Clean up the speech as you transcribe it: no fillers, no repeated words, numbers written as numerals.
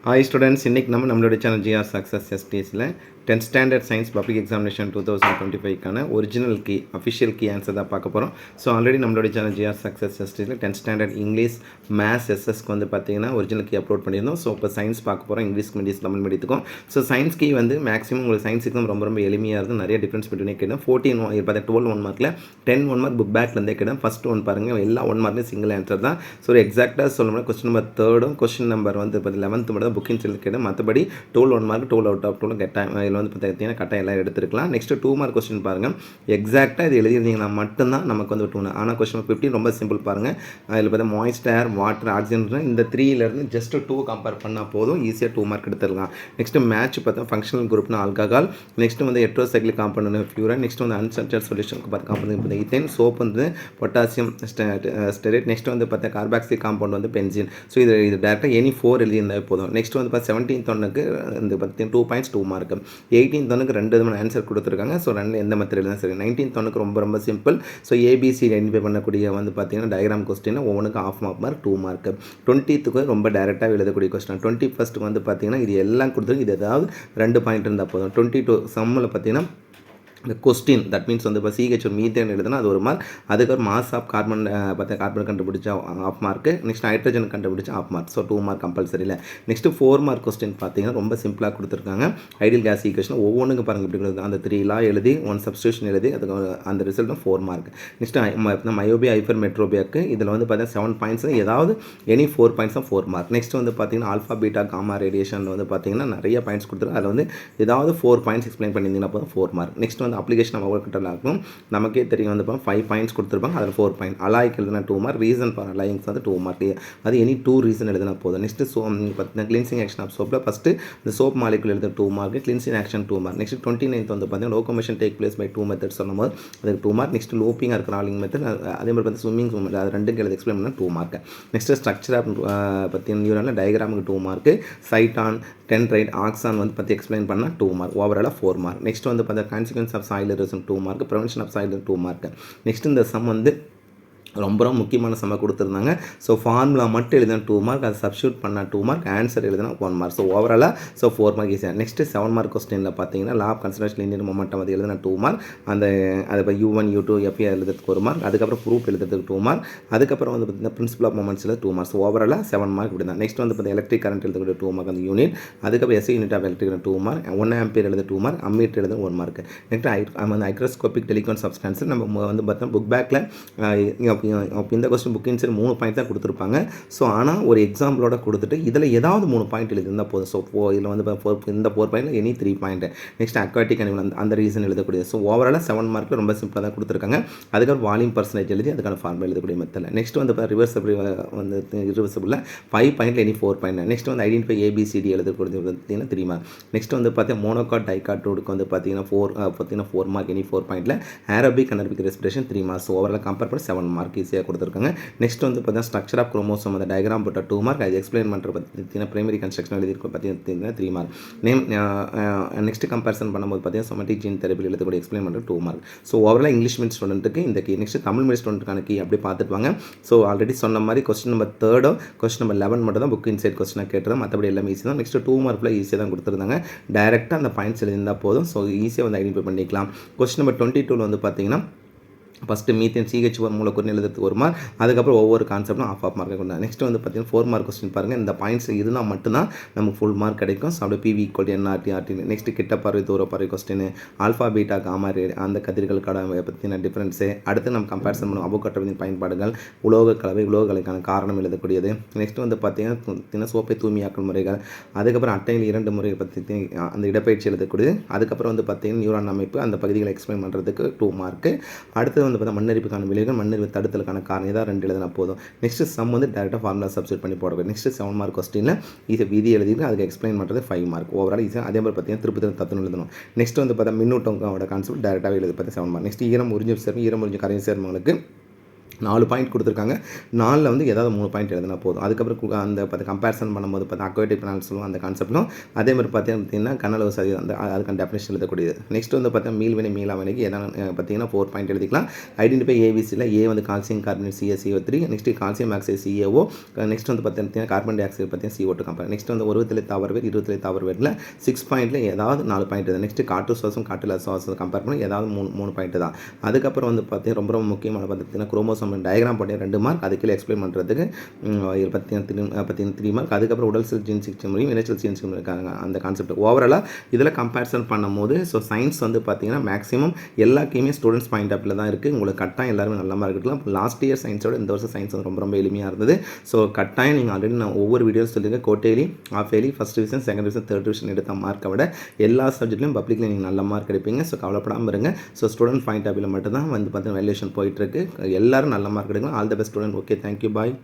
Hi students, இன்றைக்கி நம்மளோட channel GR success எஸ்டிஎஸில் 10th standard science public examination 2025க்கான original key official key answer தான் பார்க்க போகிறோம். ஸோ ஆல்ரெடி நம்மளோட சேனல் ஜிஆர் சக்ஸஸ் எஸ்டிஎஸில் 10th ஸ்டாண்டர்ட் இங்கிலீஷ் மேத்ஸ் எஸ்எஸ்க்கு வந்து பார்த்தீங்கன்னா ஒரிஜினல் கீ அப்லோட் பண்ணியிருந்தோம். ஸோ இப்போ சயின்ஸ் பார்க்க போகிறோம், இங்கிலீஷ் மீடியம் தமிழ் மீடியத்துக்கும். ஸோ சயின்ஸ் கீ வந்து மேக்ஸிமம் உங்களுக்கு சயின்ஸ் எக்ஸாம் ரொம்ப எளிமையாக இருக்கும். நிறைய டிஃப்ரென்ஸ் பிட்வீனே கேடும். 12 1 மார்க்கில் 10 1 மார்க் புக் பேக்லேருந்தே கேடும். ஃபஸ்ட் ஒன் பாருங்கள், எல்லா 1 மார்க்லேயும் சிங்கிள் ஆன்சர் தான். ஸோ எக்ஸாக்டாக சொல்லணும்னா கொஸ்டின் நம்பர் 3 கொஸ்டின் நம்பர் வந்து 11th மட்டும் தான் புக்கிங் சொல்லி கேடும். மற்றபடி 12 1 மார்க் 12 அவுட் ஆஃப் 12 கட்டாயம் இதில் வந்து பார்த்தீங்கன்னா கட்டாயம் எல்லாம் எடுத்துருக்கலாம். நெக்ஸ்ட்டு 2 மார்க் கொஸ்டின் பாருங்கள், எக்ஸாக்டாக இது எழுதியிருந்தீங்கன்னா மட்டும்தான் நமக்கு வந்து 2. ஆனால் கொஸ்டின் 15 ரொம்ப சிம்பிள் பாருங்கள். அதில் பார்த்தா மாய்ஸ்ட் ஏர், வாட்டர், ஆக்சிஜன் இந்த 3லேருந்து ஜஸ்ட் 2 கம்பேர் பண்ணால் போதும், ஈஸியாக 2 மார்க் எடுத்துடலாம். நெக்ஸ்ட்டு மேட்ச் பார்த்தா ஃபங்க்ஷனல் குரூப்னா ஆல்கஹால், நெக்ஸ்ட்டு வந்து ஹெட்ரோசைக்ளிக் காம்பவுண்ட் ஃபியூரன், நெக்ஸ்ட் வந்து அன்சல்டட் சொல்யூஷன் காம்பவுண்ட் ஈத்தேன், சோப் வந்து பொட்டாசியம் ஸ்டெரேட், நெக்ஸ்ட் வந்து பார்த்தா கார்பாக்சி காம்பவுண்ட் வந்து பென்சின். ஸோ இது டேரெக்டாக எனி 4 எழுதியிருந்தால் போதும். நெக்ஸ்ட் வந்து பார்த்தா 17th ஒன்றுக்கு இந்த 2 பாயிண்ட்ஸ் 2 மார்க். 18th ஒன்றுக்கு 2 விதமான ஆன்சர் கொடுத்துருக்காங்க. ஸோ 2 எந்த மெத்தட் தான் சரி. 19th ஒன்றுக்கு ரொம்ப சிம்பிள். ஸோ ஏபிசி ஐடென்டிஃபை பண்ணக்கூடிய வந்து பார்த்தீங்கன்னா டயக்ராம் கொஸ்டின் ஒவ்வொன்றுக்கு ஆஃப் மார்க் 2 மார்க். 20th ரொம்ப டேரெக்டாக எழுதக்கூடிய கொஸ்டின். 21st வந்து பார்த்தீங்கன்னா இது எல்லாம் கொடுத்துருக்கு, இது ஏதாவது 2 பாயிண்ட் இருந்தால் போதும். 22 சம்மில் பார்த்தீங்கன்னா இந்த கொஸ்டின் தட் மீன்ஸ் வந்து இப்போ சிஹெச் ஒரு மீத்தேன் எழுதுனா அது 1 மார்க். அதுக்கப்புறம் மாஸ் ஆஃப் கார்பன் பார்த்தா கார்பன் கண்டுபிடிச்சா ஆஃப் மார்க்கு. நெக்ஸ்ட் ஹைட்ரஜன் கண்டுபிடிச்சா half mark. So 2 mark compulsory இல்லை. நெக்ஸ்ட்டு 4 மார்க் கொஸ்டின் பார்த்தீங்கன்னா ரொம்ப சிம்பிளாக கொடுத்துருக்காங்க. ஐடியல் கேஸ் ஈக்குவேஷன் ஒவ்வொன்றுக்கு பாருங்கள் இப்படி கொடுக்குது. அந்த 3 லா எழுதி 1 சப்ஸ்டியூஷன் எழுதி அதுக்கு அந்த ரிசல்ட்டும் 4 மார்க். நெக்ஸ்ட்டு மயோபியா ஹைப்பர் மெட்ரோபியாக்கு இதில் வந்து பார்த்தீங்கன்னா 7 பாயிண்ட்ஸ், ஏதாவது எனி 4 பாயிண்ட்ஸ் தான் 4 மார்க். நெக்ஸ்ட் வந்து பார்த்தீங்கன்னா ஆல்ஃபா பீட்டா காமா ரேடியேஷன் வந்து பார்த்தீங்கன்னா நிறைய பாயிண்ட்ஸ் கொடுத்துருக்கு. அதில் வந்து ஏதாவது 4 பாயிண்ட்ஸ் எக்ஸ்பிளைன் பண்ணியிருந்தீங்கன்னா போதும் 4 மார்க். நெக்ஸ்ட் வந்து அப்ளிகேஷன் நம்ம ஒர்க்கிட்டல் ஆகும். நமக்கே தெரியும் வந்து 5 பாயிண்ட்ஸ் கொடுத்துருப்பாங்க, அதில் 4 பாயிண்ட். அலாய்க்கு எழுதுனா 2 மார்க், ரீசன் ஃபார் அலாயிங்ஸ் வந்து 2 மார்க். அது எனி 2 ரீசன் எழுதுனா போதும். நெக்ஸ்ட்டு பார்த்தீங்கன்னா கிளீன்சிங் ஆக்ஷன் ஆஃப் சோப்பில் ஃபஸ்ட்டு இந்த சோப் மாலிகுல் எழுத 2 mark, cleansing action 2 mark. Next 29th வந்து பார்த்தீங்கன்னா locomotion take place by 2 method சொல்லும்போது அதுக்கு 2 மார்க். நெக்ஸ்ட் லோப்பிங்காக இருக்கிற ஆலிங் மெத்தட், அதே மாதிரி பார்த்து ஸ்விம்மிங் அது 2 எழுதி எக்ஸ்பிளைன் பண்ணால் 2 மார்க். நெக்ஸ்ட்டு ஸ்ட்ரக்சர் ஆஃப் பற்றி நியூரானில் டயக்ராமுக்கு 2 மார்க். சைட்டான் டென்ட்ரைட் ஆக்சான் வந்து பற்றி எக்ஸ்பிளைன் பண்ணால் 2 மார்க். ஓவராலாக 4 மார்க். நெக்ஸ்ட் வந்து பார்த்தா consequences of soil erosion 2 mark, prevention of soil 2 mark. Next இந்த சம் வந்து ரொம்ப முக்கியமான சம்மை கொடுத்துருந்தாங்க. ஸோ ஃபார்முலா மட்டும் எழுதினா 2 மார்க், அதை சப்ஸ்டியூட் பண்ணால் 2 மார்க், ஆன்சர் எழுதினா 1 மார்க். ஸோ ஓவராலாக 4 மார்க் ஈஸியாக. நெக்ஸ்ட்டு 7 மார்க் கொஸ்டினில் பார்த்தீங்கன்னா law of conservation linear momentum அது எழுதினா 2 மார்க். அந்த அது இப்போ U1 U2 FA எழுதுறதுக்கு 1 மார்க். அதுக்கப்புறம் ப்ரூஃப் எழுதுறதுக்கு 2 மார்க். அதுக்கப்புறம் வந்து பார்த்தீங்கன்னா பிரின்சிபல் ஆஃப் மொமெண்ட்ஸில் 2 மார்க்ஸ். ஓவராலாக 7 மார்க் இப்படி தான். நெக்ஸ்ட் வந்து பார்த்தீங்கன்னா எலக்ட்ரிக் கரண்ட் எழுதக்கூடிய 2 மார்க் அந்த யூனிட். அதுக்கப்புறம் SI unit of electric 2 mark. 1 ampere எழுத 2 மார்க், அம்மீட்டர் எழுத 1 மார்க். நெக்ஸ்ட் வந்து மைக்ரோஸ்கோபிக் டெலிகான் சப்ஸ்டான்ஸ் நம்ம வந்து பார்த்தோம்னா புக் பேக்கில் இந்த கொஸ்டின் புக்கிங் சரி 3 பாயிண்ட் தான் கொடுத்துருப்பாங்க. ஸோ ஆனால் ஒரு எக்ஸாம்பிளோட கொடுத்துட்டு இதில் ஏதாவது 3 பாயிண்ட் எழுதிருந்தால் போதும். ஸோ இதில் வந்து இந்த 4 பாயிண்டில் any 3 point. Next aquatic animal அந்த ரீசன் எழுதக்கூடியது. ஸோ ஓவராலாக 7 மார்க்கில் ரொம்ப சிம்பிளாக தான் கொடுத்துருக்காங்க. அதுக்கப்புறம் வால்யூம் பர்சன்டேஜ் எழுதி அதுக்கான ஃபார்முலா எழுதக்கூடிய மெத்தட். நெக்ஸ்ட் வந்து ரிவர்சபிள் வந்து ரிவர்சபிளில் 5 பாயிண்டில் எனி 4 பாயிண்ட். நெக்ஸ்ட் வந்து ஐடென்டிஃபை ABCD எழுதக்கூடியது பார்த்தீங்கன்னா 3 மார்க். நெக்ஸ்ட் வந்து பார்த்தீங்கன்னா மோனோகாட் டைகாட்டோடுக்கு வந்து பார்த்தீங்கன்னா 4 மார்க் எனி 4 பாயிண்டில். Aerobic anaerobic respiration 3 marks. Overall compare பண்ணி 7 மார்க் ஈஸியாக கொடுத்துருக்காங்க. நெக்ஸ்ட் வந்து பார்த்தீங்கன்னா ஸ்ட்ரக்சர் ஆஃப் குரோமோசோம் அந்த டயக்ராம் போட்ட 2 மார்க், அது எக்ஸ்பிளைன் பண்ணுற பார்த்தீங்கன்னா பிரைமரி கன்ஸ்ட்ரக்ஷன் எழுதியிருக்க பார்த்தீங்கன்னா 3 மார்க். நெக்ஸ்ட் கம்பேரிசன் பண்ணும்போது பார்த்தீங்கன்னா சொமேட்டிக் ஜீன் தெரப்பியில் எழுதக்கூடிய எக்ஸ்பிளைன் பண்ணுற 2 mark. So overall English medium ஸ்டூடெண்ட்டுக்கு இந்த கீ. நெக்ஸ்ட் தமிழ் மீடியம் ஸ்டூடெண்ட்டுக்கான கீ அப்படி பார்த்துட்டு வாங்க. ஸோ ஆல்ரெடி சொன்ன மாதிரி கொஸ்டின் நம்பர் 3 கொஸ்டின் நம்பர் 11 மட்டும் தான் புக் இன்சைட் கொஸ்டினாக கேட்டுறோம். மற்றபடி எல்லாமே ஈஸி தான். நெக்ஸ்ட் 2 மார்க்கில் ஈஸியாக தான் கொடுத்துருந்தாங்க. டேரெக்டாக அந்த பாயிண்ட்ஸ் எழுதியிருந்தால் போதும். ஸோ ஈஸியாக வந்து ஐடென்டிஃபை பண்ணிக்கலாம். கொஸ்டின் நம்பர் 22 வந்து பார்த்தீங்கன்னா ஃபஸ்ட்டு மீத்தேன் CH1 மூலக்கூறு எழுதுறதுக்கு 1 மார்க். அதுக்கப்புறம் ஒவ்வொரு கான்செப்டும் ஆஃப் மார்க் கொண்டு. நெக்ஸ்ட் வந்து பார்த்தீங்கன்னா 4 மார்க் கொஸ்டின் பாருங்கள். இந்த பாயிண்ட்ஸ் இருந்தால் மட்டும்தான் நமக்கு ஃபுல் மார்க் கிடைக்கும். ஸோ அப்படியே PV = NRT RT. நெக்ஸ்ட் கிட்ட பார்வை தூர பார்வை கொஸ்டின், ஆல்ஃபா பீட்டா காமா அந்த கதிர்களுக்கான பற்றின டிஃப்ரென்ஸு. அடுத்து நம்ம கம்பேரிசன் பண்ணுவோம் அபோகாட்ரோவின் பயன்பாடுகள், உலோக கலவை, உலோகங்களுக்கான காரணம் எழுதக்கூடியது. நெக்ஸ்ட் வந்து பார்த்தீங்கன்னா சோப்பை தூய்மையாக்கல் முறைகள். அதுக்கப்புறம் அட்டையில் 2 முறையை பற்றி அந்த இடப்பயிற்சி எழுதக்கூடியது. அதுக்கப்புறம் வந்து பார்த்தீங்கன்னா நியூரான் அமைப்பு அந்த பகுதிகளை எக்ஸ்பிளைன் பண்ணுறதுக்கு 2 மார்க்கு. அடுத்து வந்து பார்த்தா மண்ணரிப்புக்கான விளைவுகள், மண்ணரிப்பு தடுத்தலுக்கான காரணம் ஏதாவது 2 எழுதினா போதும். நெக்ஸ்ட் சம் வந்து டேரெக்டாக ஃபார்முலா சப்ஸ்டியூட் பண்ணி போடுவேன். நெக்ஸ்ட் 7 மார்க் கொஸ்டினில் இது விதி எழுதிட்டு அதுக்கு எக்ஸ்பிளைன் பண்ணுறது 5 மார்க். ஓவரால் ஈஸியாக. அதே மாதிரி பார்த்தீங்கன்னா திருப்பி தத்துவம் எழுதணும். நெக்ஸ்ட் வந்து பார்த்தா மின்னூட்டோட கான்செப்ட் டேரெக்டாக எழுதி பார்த்தா 7 மார்க். நெக்ஸ்ட் ஈரம் உறிஞ்சும் சேர்மம், ஈரம் உறிஞ்சும் கரையும் சேர்மங்களுக்கு 4 பாயிண்ட் கொடுத்துருக்காங்க. 4ல் வந்து ஏதாவது 3 பாயிண்ட் எழுதினா போதும். அதுக்கப்புறம் அந்த கம்பேரிசன் பண்ணும்போது அக்வேட்டிக் ஃபினான்ஸ் சொல்லுவோம் அந்த கான்செப்ட்டும் அதே மாதிரி பார்த்தீங்கன்னா கனளவு சதவீதம் அந்த அதுக்கான டெஃபினேஷன் எழுதக்கூடியது. நெக்ஸ்ட் வந்து பார்த்தீங்கன்னா மீள்வினை மீளாவினைக்கு எதாவது பார்த்தீங்கன்னா 4 பாயிண்ட் எழுதிக்கலாம். ஐடென்டிஃபை ஏபிசியில் ஏ வந்து calcium carbonate CaCO3, next calcium oxide CaO, next வந்து பார்த்தீங்கன்னா கார்பன் டை ஆக்சைடு பார்த்தீங்கன்னா CO2 கம்பேர். நெக்ஸ்ட் வந்து உருவத்திலே தாவரவேர் 20 தாவரவேரில் 6 பாயிண்ட்டில் ஏதாவது 4 பாயிண்ட் இருக்குது. நெக்ஸ்ட் காற்று சுவாசம் காற்றில் சுவாசம் கம்பேர் பண்ணி ஏதாவது 3 பாயிண்ட் தான். அதுக்கப்புறம் வந்து பார்த்தீங்கன்னா ரொம்ப முக்கியமான பார்த்தீங்கன்னா குரோமோசோம் டயக்ராம் போட்டு 2 மார்க், அது கீழே எக்ஸ்பிளைன் பண்ணுறதுக்கு 3 மார்க். அதுக்கப்புறம் உடல் செல் ஜீன் சிகிச்சை முறையும் வினைச்சல் ஜீன் சிகிச்சை இருக்காங்க அந்த கான்செப்ட். ஓவராலாக இதில் கம்பேரிசன் பண்ணும்போது ஸோ சயின்ஸ் வந்து பார்த்தீங்கன்னா மேக்ஸிமம் எல்லாத்தையுமே ஸ்டூடெண்ட்ஸ் பாயிண்ட் ஆஃப்ல தான் இருக்குது. உங்களுக்கு கட்டாயம் எல்லாருமே நல்ல மார்க் எடுக்கலாம். லாஸ்ட் இயர் சயின்ஸோட இந்த வருஷம் சயின்ஸ் வந்து ரொம்ப எளிமையாக இருந்தது. ஸோ கட்டாயம் நீங்கள் ஆல்ரெடி நான் ஒவ்வொரு வீடியோஸ் சொல்லியிருக்கேன். Quarterly half yearly first division second division third division எடுத்த மார்க்கை விட எல்லா சப்ஜெக்ட்லையும் பப்ளிக்கில் நீங்கள் நல்ல மார்க் எடுப்பீங்க. ஸோ கவலைப்படாமல் இருங்க. ஸோ ஸ்டூடெண்ட் பாயிண்ட் ஆஃப்ல மட்டும் தான் வந்து பார்த்தீங்கன்னா வேல்யூஷன் போயிட்டுருக்கு. எல்லாரும் நல்ல மார்க் எடுக்கலாம். All the best student. Okay, thank you, bye.